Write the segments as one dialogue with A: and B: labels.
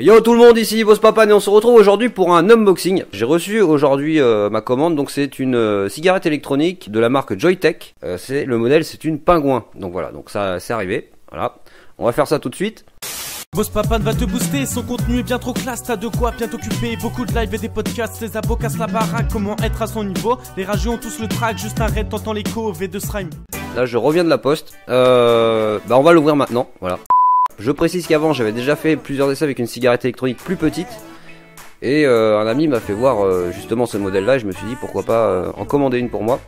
A: Yo tout le monde, ici Boss Papa et on se retrouve aujourd'hui pour un unboxing. J'ai reçu aujourd'hui ma commande, donc c'est une cigarette électronique de la marque Joytech. Le modèle, c'est une Pingouin. Donc voilà, donc ça c'est arrivé. Voilà, on va faire ça tout de suite.
B: Boss Papa va te booster, son contenu est bien trop classe, t'as de quoi bien t'occuper, beaucoup de live et des podcasts, les abos cassent la baraque, comment être à son niveau, les rageux ont tous le track, juste arrête, t'entends l'écho, V2 Srime.
A: Là je reviens de la poste, on va l'ouvrir maintenant, voilà. Je précise qu'avant j'avais déjà fait plusieurs essais avec une cigarette électronique plus petite. Et un ami m'a fait voir justement ce modèle là et je me suis dit pourquoi pas en commander une pour moi.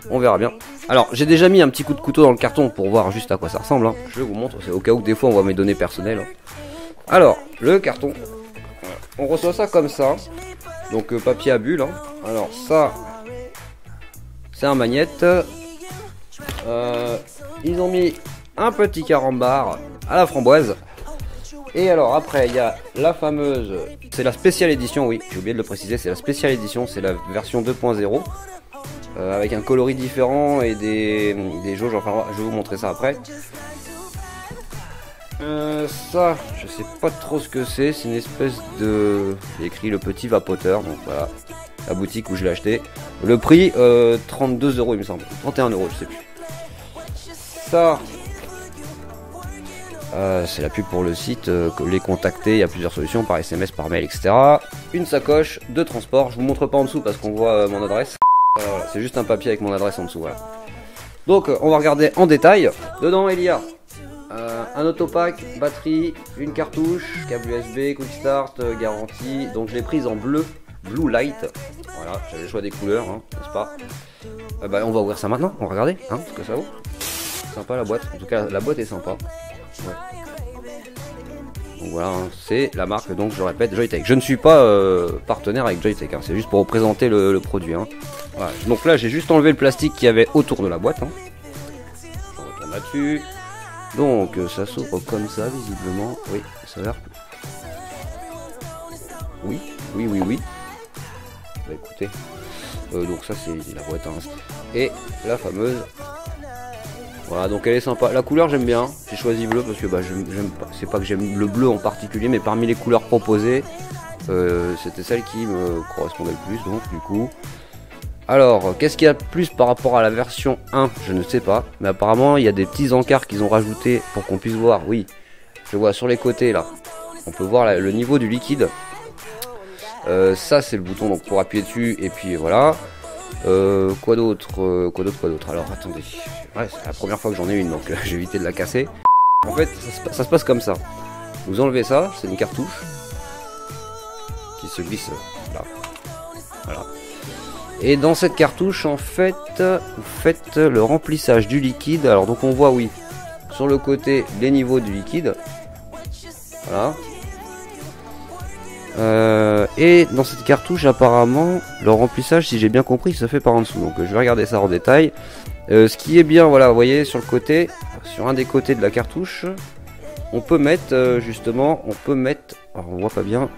A: On verra bien. Alors j'ai déjà mis un petit coup de couteau dans le carton pour voir juste à quoi ça ressemble hein. Je vous montre, c'est au cas où des fois on voit mes données personnelles hein. Alors le carton, on reçoit ça comme ça. Donc papier à bulles hein. Alors ça c'est un magnète. Ils ont mis un petit carambar à la framboise. Et alors après il y a la fameuse, c'est la spéciale édition, oui j'ai oublié de le préciser, c'est la spéciale édition, c'est la version 2.0 avec un coloris différent et des jauges, enfin je vais vous montrer ça après. Ça je sais pas trop ce que c'est une espèce de, il y a écrit le petit vapoteur, donc voilà la boutique où je l'ai acheté. Le prix 32 € il me semble, 31 € je sais plus. Ça c'est la pub pour le site, les contacter, il y a plusieurs solutions par SMS, par mail, etc. Une sacoche de transport, je vous montre pas en dessous parce qu'on voit mon adresse. Voilà, c'est juste un papier avec mon adresse en dessous, voilà. Donc on va regarder en détail. Dedans il y a un autopack, batterie, une cartouche, câble USB, quick start, garantie. Donc je l'ai prise en bleu, blue light. Voilà, j'avais le choix des couleurs, hein, n'est-ce pas? On va ouvrir ça maintenant, on va regarder, hein, ce que ça vaut. Sympa la boîte, en tout cas la boîte est sympa. Ouais. Donc voilà, hein, c'est la marque, donc je répète, Joytech. Je ne suis pas partenaire avec Joytech, hein, c'est juste pour vous présenter le produit. Hein. Voilà. Donc là, j'ai juste enlevé le plastique qu'il y avait autour de la boîte. Hein. On retourne là-dessus. Donc ça s'ouvre comme ça, visiblement. Oui, ça a l'air. Oui. Bah écoutez, donc ça c'est la boîte. Hein. Et la fameuse. Voilà, donc elle est sympa. La couleur j'aime bien. J'ai choisi bleu parce que j'aime pas. C'est pas que j'aime le bleu en particulier, mais parmi les couleurs proposées, c'était celle qui me correspondait le plus. Donc du coup, alors qu'est-ce qu'il y a de plus par rapport à la version 1? Je ne sais pas, mais apparemment il y a des petits encarts qu'ils ont rajoutés pour qu'on puisse voir. Oui, je vois sur les côtés là. On peut voir le niveau du liquide. Ça c'est le bouton donc pour appuyer dessus et puis voilà. Quoi d'autre alors attendez, ouais, c'est la première fois que j'en ai une donc j'ai évité de la casser. En fait ça se passe comme ça. Vous enlevez ça, c'est une cartouche qui se glisse là. Voilà. Et dans cette cartouche en fait vous faites le remplissage du liquide. Alors donc on voit oui sur le côté les niveaux du liquide. Voilà. Et dans cette cartouche apparemment le remplissage si j'ai bien compris se fait par en dessous, donc je vais regarder ça en détail. Ce qui est bien, voilà, vous voyez sur le côté, sur un des côtés de la cartouche on peut mettre justement, alors on voit pas bien,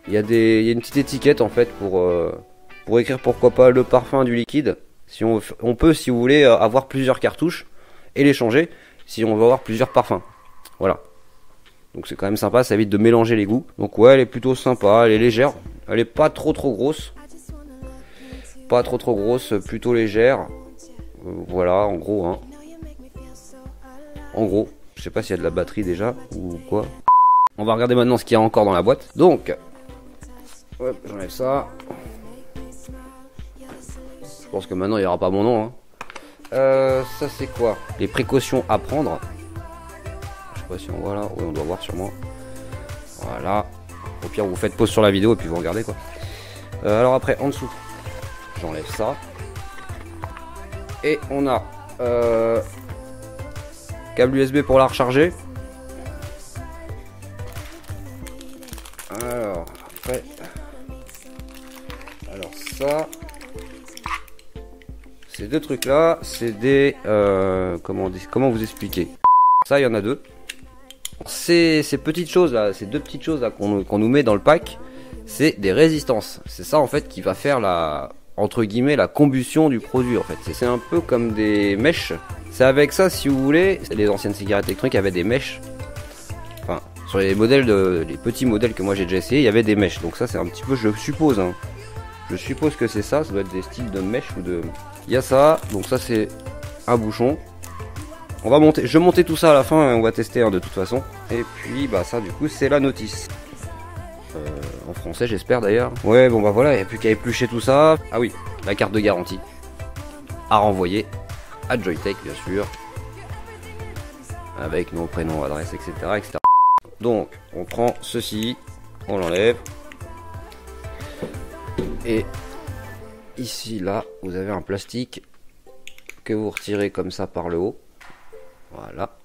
A: il y a une petite étiquette en fait pour écrire pourquoi pas le parfum du liquide. Si on peut, si vous voulez, avoir plusieurs cartouches et les changer si on veut avoir plusieurs parfums, voilà. Donc c'est quand même sympa, ça évite de mélanger les goûts. Donc ouais, elle est plutôt sympa, elle est légère. Elle est pas trop grosse. Pas trop grosse, plutôt légère. Voilà, en gros. Hein. En gros, je sais pas s'il y a de la batterie déjà ou quoi. On va regarder maintenant ce qu'il y a encore dans la boîte. Donc, hop, j'enlève ça. Je pense que maintenant il n'y aura pas mon nom. Hein. Ça c'est quoi? Les précautions à prendre. Si on voit là, oui on doit voir sûrement. Voilà. Au pire vous faites pause sur la vidéo et puis vous regardez quoi. Alors après en dessous, j'enlève ça. Et on a câble USB pour la recharger. Alors après, alors ça, ces deux trucs là, c'est des comment vous expliquer. Ça il y en a deux. Ces petites choses là, ces deux petites choses là qu'on nous met dans le pack, c'est des résistances. C'est ça en fait qui va faire la, entre guillemets, la combustion du produit en fait. C'est un peu comme des mèches. C'est avec ça, si vous voulez, les anciennes cigarettes électroniques avaient des mèches. Enfin, sur les modèles, les petits modèles que moi j'ai déjà essayé, il y avait des mèches. Donc ça c'est un petit peu, je suppose, hein. Je suppose que c'est ça, ça doit être des styles de mèches ou de... Il y a ça, donc ça c'est un bouchon. On va monter, je vais monter tout ça à la fin, on va tester hein, de toute façon. Et puis bah ça du coup c'est la notice. En français j'espère d'ailleurs. Ouais bon bah voilà, il n'y a plus qu'à éplucher tout ça. Ah oui, la carte de garantie à renvoyer à Joytech bien sûr. Avec nos prénoms, adresses, etc., etc. Donc on prend ceci, on l'enlève. Et ici là vous avez un plastique que vous retirez comme ça par le haut. Voilà.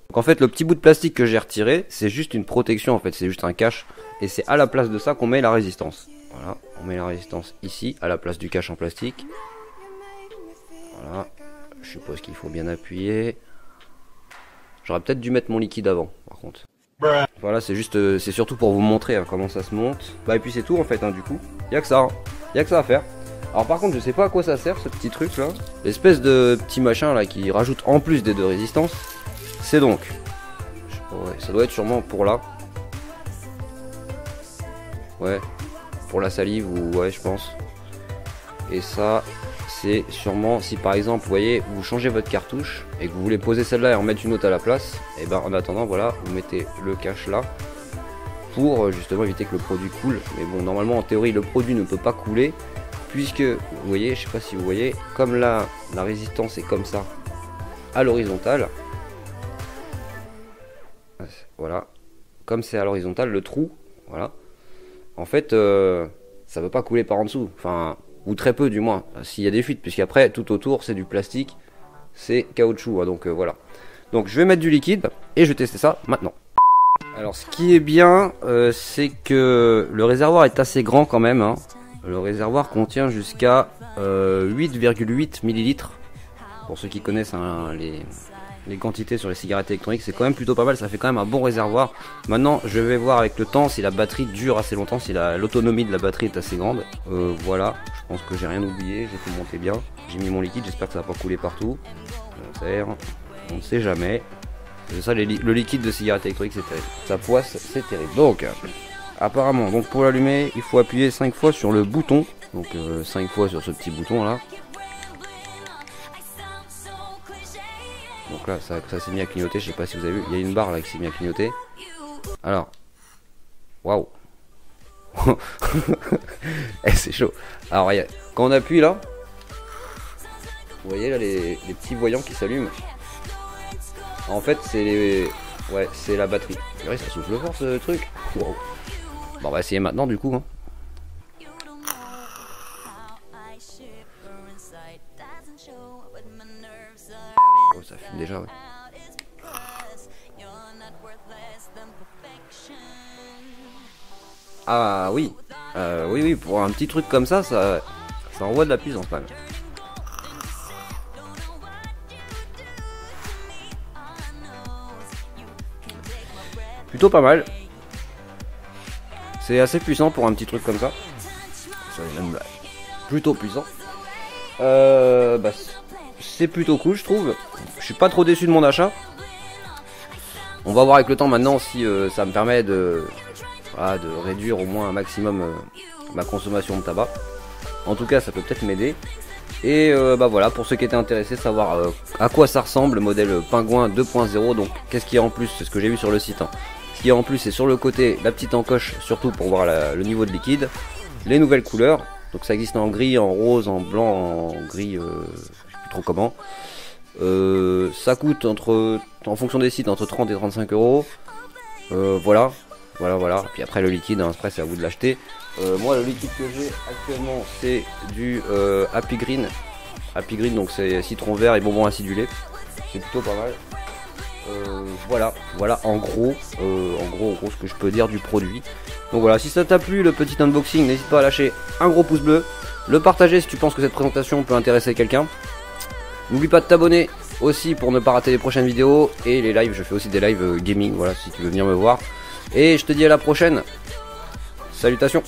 A: Donc en fait le petit bout de plastique que j'ai retiré c'est juste une protection en fait, c'est juste un cache. Et c'est à la place de ça qu'on met la résistance. Voilà, on met la résistance ici à la place du cache en plastique. Voilà, je suppose qu'il faut bien appuyer. J'aurais peut-être dû mettre mon liquide avant par contre. Voilà, c'est juste, c'est surtout pour vous montrer hein, comment ça se monte. Bah et puis c'est tout en fait hein, du coup. Y a que ça, hein. Y a que ça à faire. Alors par contre je sais pas à quoi ça sert ce petit truc là. L'espèce de petit machin là qui rajoute en plus des deux résistances. C'est donc, ouais, ça doit être sûrement pour là. Ouais, pour la salive ou ouais je pense. Et ça c'est sûrement si par exemple vous voyez vous changez votre cartouche et que vous voulez poser celle-là et en mettre une autre à la place, et ben en attendant voilà vous mettez le cache là pour justement éviter que le produit coule. Mais bon normalement en théorie le produit ne peut pas couler puisque vous voyez, je sais pas si vous voyez, comme là la résistance est comme ça à l'horizontale. Voilà, comme c'est à l'horizontale le trou, voilà. En fait, ça veut pas couler par en dessous, enfin, ou très peu du moins, s'il y a des fuites, puisqu'après, tout autour, c'est du plastique, c'est caoutchouc, hein, donc voilà. Donc je vais mettre du liquide, et je vais tester ça maintenant. Alors ce qui est bien, c'est que le réservoir est assez grand quand même, hein. Le réservoir contient jusqu'à 8,8 ml, pour ceux qui connaissent hein, les quantités sur les cigarettes électroniques, c'est quand même plutôt pas mal, ça fait quand même un bon réservoir. Maintenant je vais voir avec le temps si la batterie dure assez longtemps, si l'autonomie de la batterie est assez grande. Voilà, je pense que j'ai rien oublié, j'ai tout monté bien. J'ai mis mon liquide, j'espère que ça va pas couler partout. On ne sait jamais. Ça, le liquide de cigarette électronique c'est terrible, ça poisse, c'est terrible. Donc apparemment, donc pour l'allumer il faut appuyer 5 fois sur le bouton. Donc 5 fois sur ce petit bouton là. Donc là, ça s'est mis à clignoter, je sais pas si vous avez vu, il y a une barre là qui s'est mis à clignoter. Alors, waouh. C'est chaud. Alors, quand on appuie là, vous voyez là les petits voyants qui s'allument. En fait, c'est la batterie. Ça souffle fort ce truc. Wow. Bon, on va essayer maintenant du coup. Hein. Oh, ça fume déjà, ouais. Ah oui, oui, pour un petit truc comme ça, ça envoie de la puissance quand même. Plutôt pas mal. C'est assez puissant pour un petit truc comme ça. C'est même plutôt puissant. Bah, c'est plutôt cool je trouve. Je suis pas trop déçu de mon achat. On va voir avec le temps maintenant si ça me permet de réduire au moins un maximum ma consommation de tabac. En tout cas ça peut peut-être m'aider. Et bah voilà, pour ceux qui étaient intéressés, savoir à quoi ça ressemble le modèle Pingouin 2.0. Donc qu'est-ce qu'il y a en plus, c'est ce que j'ai vu sur le site hein. Ce qu'il y a en plus c'est sur le côté la petite encoche, surtout pour voir le niveau de liquide. Les nouvelles couleurs, donc ça existe en gris, en rose, en blanc, en gris, je sais plus trop comment. Ça coûte en fonction des sites entre 30 et 35 euros. Voilà. Puis après le liquide, hein, après c'est à vous de l'acheter. Moi le liquide que j'ai actuellement c'est du Happy Green. Happy Green, donc c'est citron vert et bonbons acidulés. C'est plutôt pas mal. Voilà en gros ce que je peux dire du produit. Donc voilà, si ça t'a plu le petit unboxing, n'hésite pas à lâcher un gros pouce bleu, le partager si tu penses que cette présentation peut intéresser quelqu'un. N'oublie pas de t'abonner aussi pour ne pas rater les prochaines vidéos et les lives, je fais aussi des lives gaming, voilà si tu veux venir me voir. Et je te dis à la prochaine. Salutations.